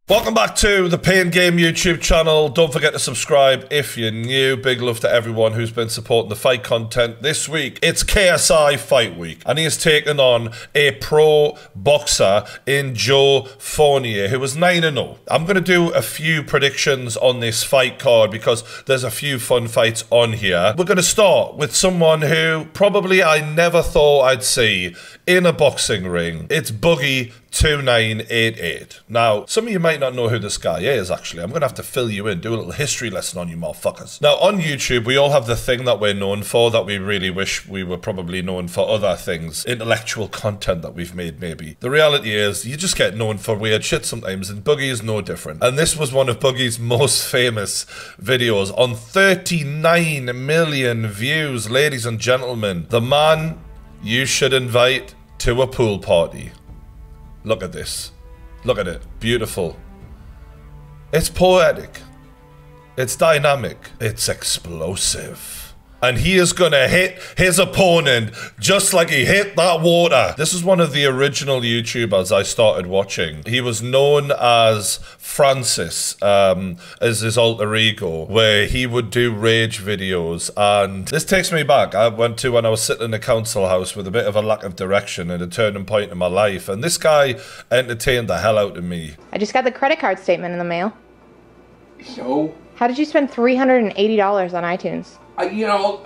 Welcome back to the Pain Game YouTube channel. Don't forget to subscribe if you're new. Big love to everyone who's been supporting the fight content this week. It's KSI fight week, and he has taken on a pro boxer in Fournier, who was 9-0. I'm going to do a few predictions on this fight card because there's a few fun fights on here. We're going to start with someone who probably I never thought I'd see in a boxing ring. It's Boogie 2988. Now, some of you might not know who this guy is, actually. I'm going to have to fill you in, do a little history lesson on you motherfuckers. Now, on YouTube, we all have the thing that we're known for that we really wish we were probably known for other things. Intellectual content that we've made, maybe. The reality is, you just get known for weird shit sometimes, and Boogie is no different. And this was one of Boogie's most famous videos on 39 million views, ladies and gentlemen. The man you should invite to a pool party. Look at this. Look at it. Beautiful. It's poetic. It's dynamic. It's explosive. And he is going to hit his opponent just like he hit that water. This is one of the original YouTubers I started watching. He was known as Francis, as his alter ego, where he would do rage videos. And this takes me back. I went to when I was sitting in a council house with a bit of a lack of direction and a turning point in my life. And this guy entertained the hell out of me. I just got the credit card statement in the mail. So? How did you spend $380 on iTunes? You know,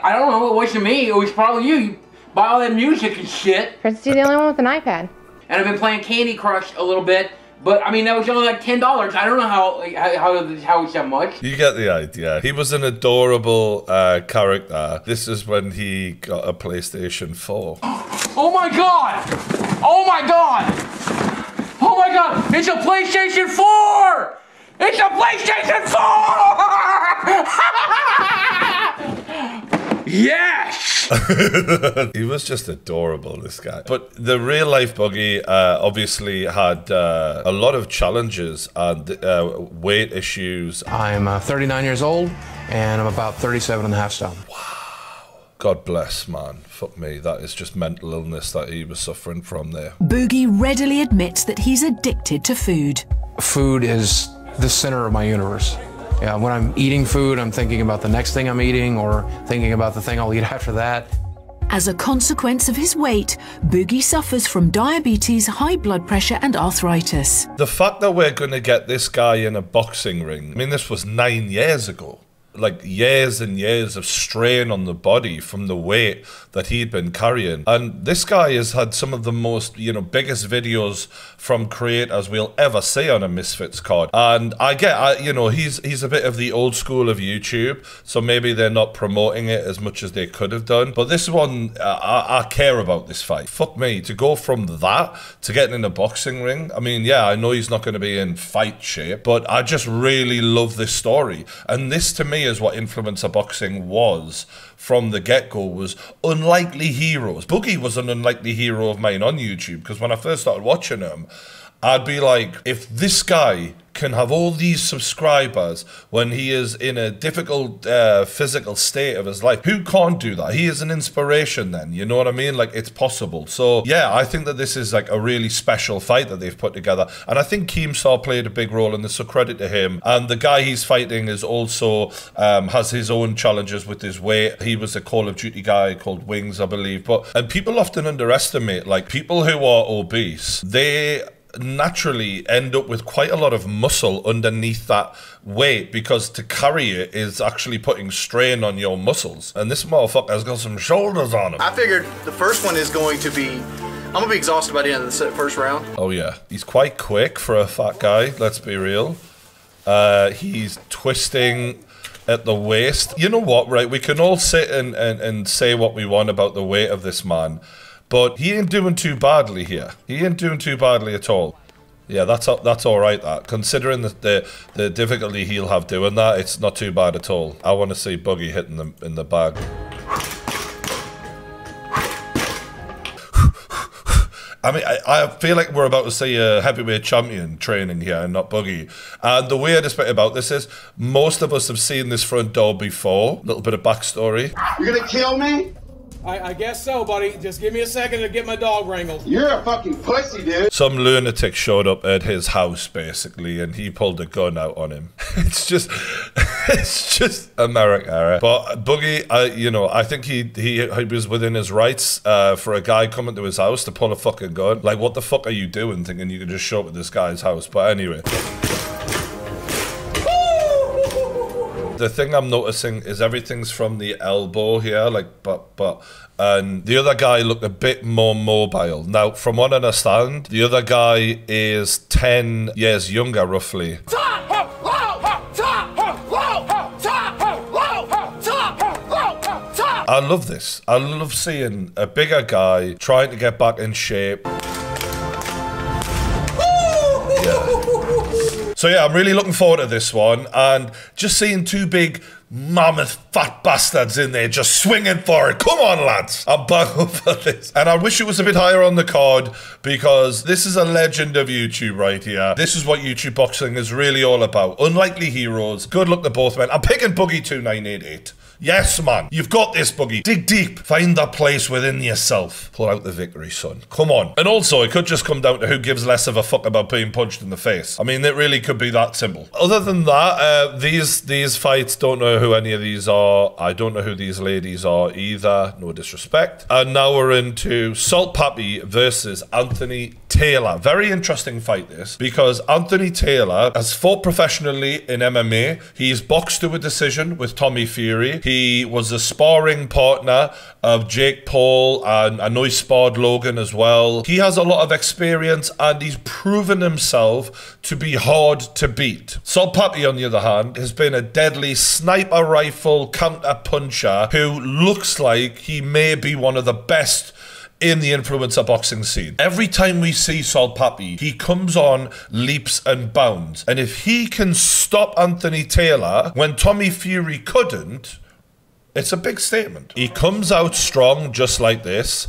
I don't know. It wasn't me. It was probably you. You buy all that music and shit. Prince, you're the only one with an iPad. And I've been playing Candy Crush a little bit. But, I mean, that was only like $10. I don't know how it's that much. You get the idea. He was an adorable character. This is when he got a PlayStation 4. Oh my god! Oh my god! Oh my god! It's a PlayStation 4! It's a PlayStation 4! Yes! He was just adorable, this guy. But the real life Boogie obviously had a lot of challenges and weight issues. I'm 39 years old and I'm about 37 and a half stone. Wow. God bless, man. Fuck me. That is just mental illness that he was suffering from there. Boogie readily admits that he's addicted to food. Food is the center of my universe. Yeah, when I'm eating food, I'm thinking about the next thing I'm eating or thinking about the thing I'll eat after that. As a consequence of his weight, Boogie suffers from diabetes, high blood pressure and arthritis. The fact that we're going to get this guy in a boxing ring, I mean, this was 9 years ago. Like years and years of strain on the body from the weight that he'd been carrying. And this guy has had some of the most, biggest videos from creators we'll ever see on a Misfits card. And I get, he's a bit of the old school of YouTube, so maybe they're not promoting it as much as they could have done. But this one, I care about this fight. Fuck me, to go from that to getting in a boxing ring. I mean, yeah, I know he's not going to be in fight shape, but I just really love this story. And this, to me, is what influencer boxing was from the get-go, was unlikely heroes. Boogie was an unlikely hero of mine on YouTube, because when I first started watching him, I'd be like, if this guy can have all these subscribers when he is in a difficult physical state of his life, who can't do that? He is an inspiration then, you know what I mean? Like, it's possible. So yeah, I think that this is like a really special fight that they've put together, and I think Keemstar played a big role in this, so credit to him. And the guy he's fighting is also has his own challenges with his weight. He was a Call of Duty guy called Wings, I believe. And people often underestimate, like, people who are obese, they naturally end up with quite a lot of muscle underneath that weight, because to carry it is actually putting strain on your muscles. And this motherfucker's got some shoulders on him. I figured the first one is going to be, I'm gonna be exhausted by the end of the first round. Oh yeah, he's quite quick for a fat guy, let's be real. He's twisting at the waist. You know what, right? We can all sit and say what we want about the weight of this man, but he ain't doing too badly here. He ain't doing too badly at all. Yeah, that's all right, that. Considering the difficulty he'll have doing that, it's not too bad at all. I want to see Boogie hitting them in the bag. I mean, I feel like we're about to see a heavyweight champion training here and not Boogie. And the weirdest bit about this is, most of us have seen this front door before. Little bit of backstory. You're gonna kill me? I guess so, buddy. Just give me a second to get my dog wrangled. You're a fucking pussy, dude. Some lunatic showed up at his house, basically, and he pulled a gun out on him. It's just America. But Boogie, you know, I think he was within his rights for a guy coming to his house to pull a fucking gun. Like, what the fuck are you doing, thinking you can just show up at this guy's house? But anyway. The thing I'm noticing is everything's from the elbow here, like, and the other guy looked a bit more mobile. Now, from what I understand, the other guy is 10 years younger, roughly. I love this. I love seeing a bigger guy trying to get back in shape. So yeah, I'm really looking forward to this one, and just seeing two big mammoth fat bastards in there just swinging for it. Come on, lads. I'm back up for this. And I wish it was a bit higher on the card, because this is a legend of YouTube right here. This is what YouTube boxing is really all about. Unlikely heroes. Good luck to both men. I'm picking Boogie 2988. Yes, man. You've got this, Boogie. Dig deep. Find that place within yourself. Pull out the victory, son. Come on. And also, it could just come down to who gives less of a fuck about being punched in the face. I mean, it really could be that simple. Other than that, these fights, don't know who any of these are. I don't know who these ladies are either. No disrespect. And now we're into Salt Papi versus Anthony Taylor. Very interesting fight, this, because Anthony Taylor has fought professionally in MMA. He's boxed to a decision with Tommy Fury. He was a sparring partner of Jake Paul, and I know he sparred Logan as well. He has a lot of experience, and he's proven himself to be hard to beat. Salt Papi, on the other hand, has been a deadly sniper rifle counter puncher who looks like he may be one of the best in the influencer boxing scene. Every time we see Salt Papi, he comes on leaps and bounds. And if he can stop Anthony Taylor when Tommy Fury couldn't, it's a big statement. He comes out strong just like this,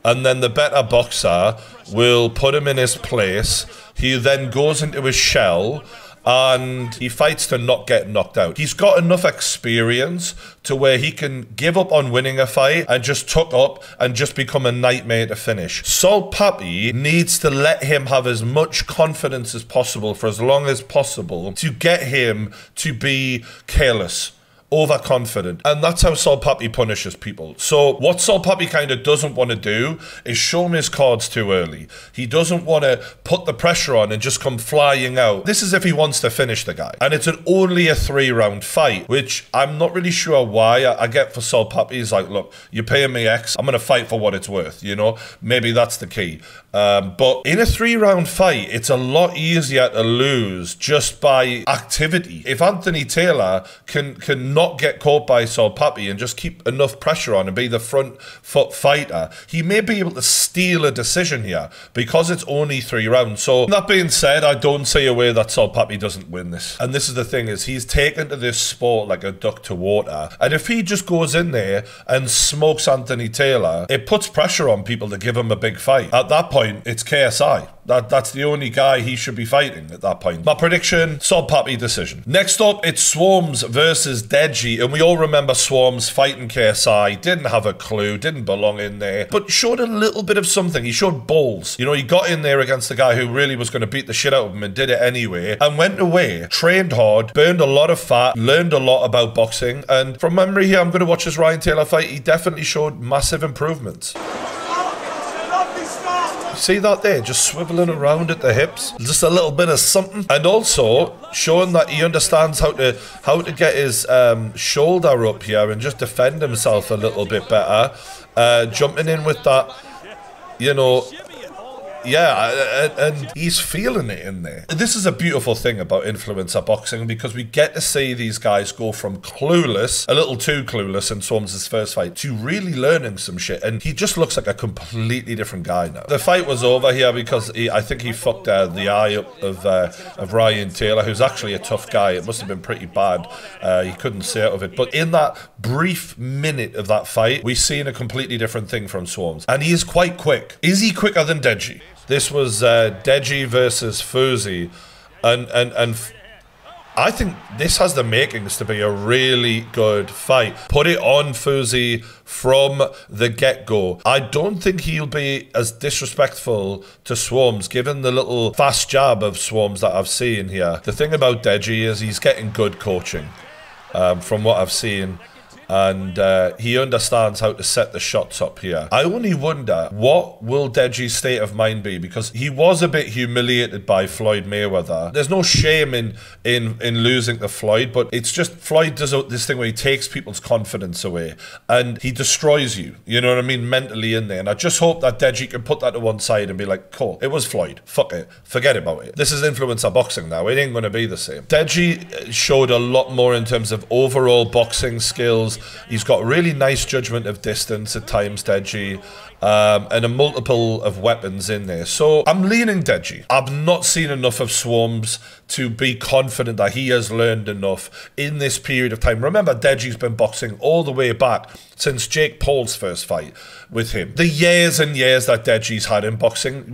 and then the better boxer will put him in his place. He then goes into his shell, and he fights to not get knocked out. He's got enough experience to where he can give up on winning a fight and just tuck up and just become a nightmare to finish. Salt Papi needs to let him have as much confidence as possible for as long as possible to get him to be careless, overconfident, and that's how Salt Papi punishes people. So what Salt Papi kind of doesn't want to do is show him his cards too early. He doesn't want to put the pressure on and just come flying out. This is if he wants to finish the guy, and it's only a 3-round fight, which I'm not really sure why. I get for Salt Papi, he's like, look, you're paying me X, I'm gonna fight for what it's worth, you know. Maybe that's the key. But in a 3-round fight, it's a lot easier to lose just by activity. If Anthony Taylor can not get caught by Salt Papi and just keep enough pressure on and be the front foot fighter, he may be able to steal a decision here because it's only 3 rounds. So that being said, I don't see a way that Salt Papi doesn't win this. And this is the thing, is he's taken to this sport like a duck to water. And if he just goes in there and smokes Anthony Taylor, it puts pressure on people to give him a big fight. At that point, it's KSI. That's the only guy he should be fighting at that point. My prediction, Salt Papi decision. Next up, it's Swarms versus Deji. And we all remember Swarms fighting KSI. Didn't have a clue, didn't belong in there, but showed a little bit of something. He showed balls. You know, he got in there against the guy who really was going to beat the shit out of him and did it anyway. And went away, trained hard, burned a lot of fat, learned a lot about boxing. And from memory here, I'm going to watch this Ryan Taylor fight. He definitely showed massive improvements. See that there, just swiveling around at the hips, just a little bit of something, and also showing that he understands how to get his shoulder up here and just defend himself a little bit better. Jumping in with that, you know. Yeah, and he's feeling it in there. This is a beautiful thing about influencer boxing, because we get to see these guys go from clueless, a little too clueless in Swarms' first fight, to really learning some shit, and he just looks like a completely different guy now. The fight was over here because I think he fucked the eye up of Ryan Taylor, who's actually a tough guy. It must have been pretty bad. He couldn't see out of it. But in that brief minute of that fight, we've seen a completely different thing from Swarms, and he is quite quick. Is he quicker than Deji? This was Deji versus Fuzi, and I think this has the makings to be a really good fight. Put it on Fuzi from the get-go. I don't think he'll be as disrespectful to Swarms, given the little fast jab of Swarms that I've seen here. The thing about Deji is he's getting good coaching from what I've seen. And he understands how to set the shots up here. I only wonder, what will Deji's state of mind be? Because he was a bit humiliated by Floyd Mayweather. There's no shame in losing to Floyd, but it's just Floyd does this thing where he takes people's confidence away and he destroys you. You know what I mean? Mentally in there. And I just hope that Deji can put that to one side and be like, cool, it was Floyd. Fuck it. Forget about it. This is influencer boxing now. It ain't going to be the same. Deji showed a lot more in terms of overall boxing skills. He's got really nice judgment of distance at times, Deji, and a multiple of weapons in there. So I'm leaning Deji. I've not seen enough of Swarms to be confident that he has learned enough in this period of time. Remember, Deji's been boxing all the way back since Jake Paul's first fight with him. The years and years that Deji's had in boxing,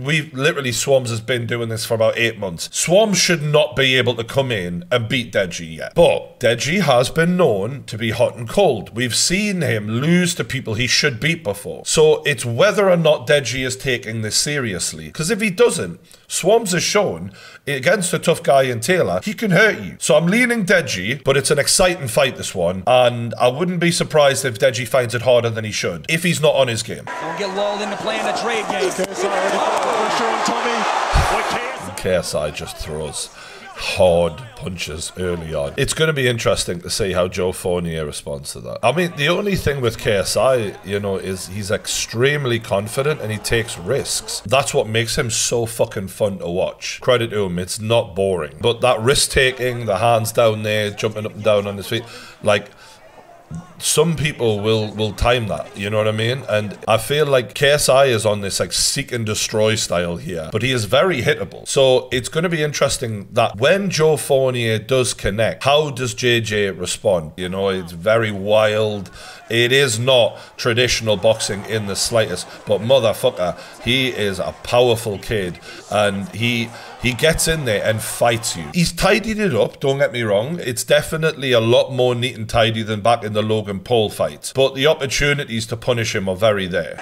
Swarms has been doing this for about 8 months. Swarms should not be able to come in and beat Deji yet. But Deji has been known to be hot and cold. We've seen him lose to people he should beat before. So it's whether or not Deji is taking this seriously. Because if he doesn't, Swarms has shown against a tough guy in Taylor, he can hurt you. So I'm leaning Deji, but it's an exciting fight, this one. And I wouldn't be surprised if Deji finds it harder than he should, if he's not on his game. Don't get lulled into playing the trade game. KSI just throws hard punches early on. It's going to be interesting to see how Joe Fournier responds to that. I mean, the only thing with KSI, you know, is he's extremely confident and he takes risks. That's what makes him so fucking fun to watch. Credit to him, it's not boring. But that risk-taking, the hands down there, jumping up and down on his feet, like, some people will time that, you know what I mean? And I feel like KSI is on this like seek and destroy style here, but he is very hittable. So it's going to be interesting that when Joe Fournier does connect, how does JJ respond? You know, it's very wild. It is not traditional boxing in the slightest, but motherfucker, he is a powerful kid and he gets in there and fights you. He's tidied it up, don't get me wrong. It's definitely a lot more neat and tidy than back in the Logan Paul fight, but the opportunities to punish him are very there.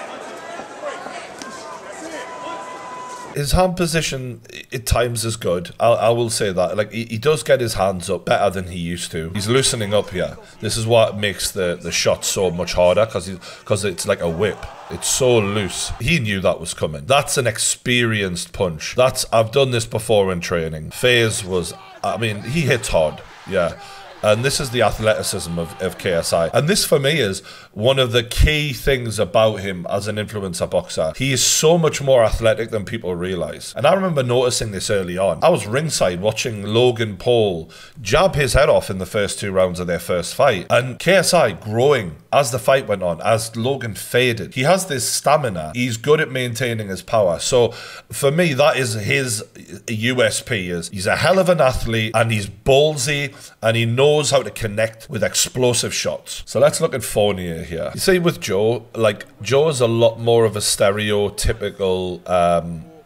His hand position at times is good. I will say that. Like he does get his hands up better than he used to. He's loosening up here. This is what makes the shot so much harder because it's like a whip. It's so loose. He knew that was coming. That's an experienced punch. I've done this before in training. FaZe was, I mean, he hits hard. Yeah. And this is the athleticism of KSI. And this, for me, is one of the key things about him as an influencer boxer. He is so much more athletic than people realize. And I remember noticing this early on. I was ringside watching Logan Paul jab his head off in the first 2 rounds of their first fight. And KSI growing as the fight went on, as Logan faded. He has this stamina. He's good at maintaining his power. So for me, that is his USP. Is he's a hell of an athlete and he's ballsy and he knows how to connect with explosive shots. So let's look at Fournier here. You see with Joe, like Joe is a lot more of a stereotypical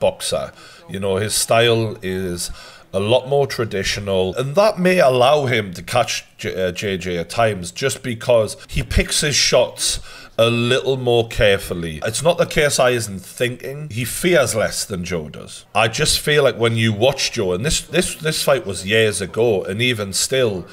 boxer. You know, his style is a lot more traditional, and that may allow him to catch JJ at times just because he picks his shots a little more carefully. It's not that KSI isn't thinking, he fears less than Joe does. I just feel like when you watch Joe, and this fight was years ago, and even still,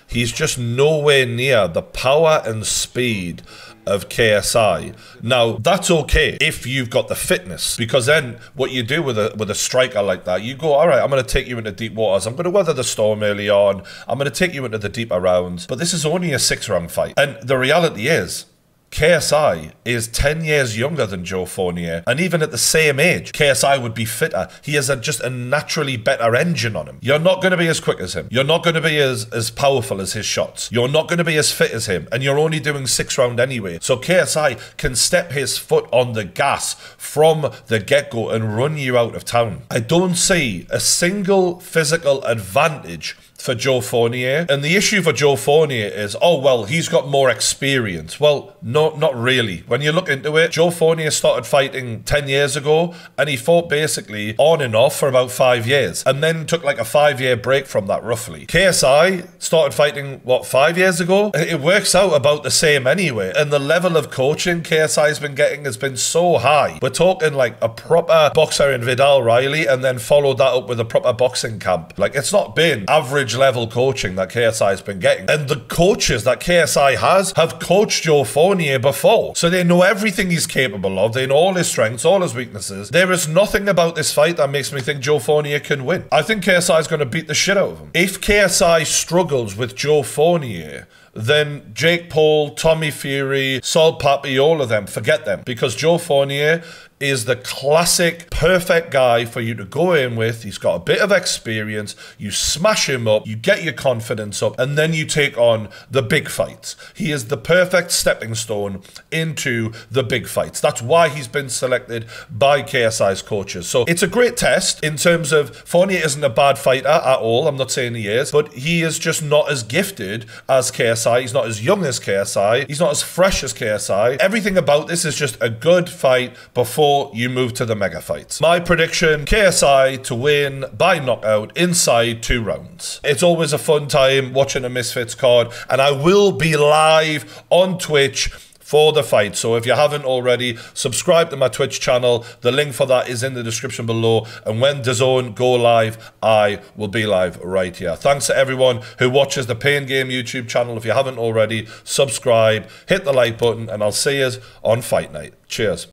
he's just nowhere near the power and speed of KSI. Now, that's okay if you've got the fitness, because then what you do with a striker like that, you go, all right, I'm going to take you into deep waters. I'm going to weather the storm early on. I'm going to take you into the deeper rounds. But this is only a 6-round fight. And the reality is, KSI is 10 years younger than Joe Fournier, and even at the same age, KSI would be fitter. He has just a naturally better engine on him. You're not going to be as quick as him. You're not going to be as powerful as his shots. You're not going to be as fit as him, and you're only doing 6-round anyway. So KSI can step his foot on the gas from the get-go and run you out of town. I don't see a single physical advantage for Joe Fournier. And the issue for Joe Fournier is, oh, well, he's got more experience. Well, no, not really. When you look into it, Joe Fournier started fighting 10 years ago, and he fought basically on and off for about 5 years, and then took like a 5-year break from that, roughly. KSI started fighting, what, 5 years ago? It works out about the same anyway. And the level of coaching KSI's been getting has been so high. We're talking like a proper boxer in Vidal Riley, and then followed that up with a proper boxing camp. Like, it's not been average level coaching that KSI's been getting. And the coaches that KSI has have coached Joe Fournier before, so they know everything he's capable of. They know all his strengths, all his weaknesses. There is nothing about this fight that makes me think Joe Fournier can win. I think KSI is going to beat the shit out of him. If KSI struggles with Joe Fournier, then Jake Paul, Tommy Fury, Saul Papi, all of them, forget them. Because Joe Fournier is the classic perfect guy for you to go in with. He's got a bit of experience. You smash him up, you get your confidence up, and then you take on the big fights. He is the perfect stepping stone into the big fights. That's why he's been selected by KSI's coaches. So it's a great test in terms of Fournier isn't a bad fighter at all. I'm not saying he is, but he is just not as gifted as KSI. He's not as young as KSI. He's not as fresh as KSI. Everything about this is just a good fight before you move to the mega fights. My prediction, KSI to win by knockout inside 2 rounds. It's always a fun time watching a Misfits card, and I will be live on Twitch for the fight. So if you haven't already, subscribe to my Twitch channel. The link for that is in the description below. And when DAZN go live, I will be live right here. Thanks to everyone who watches the Pain Game YouTube channel. If you haven't already, subscribe, hit the like button, and I'll see you on Fight Night. Cheers.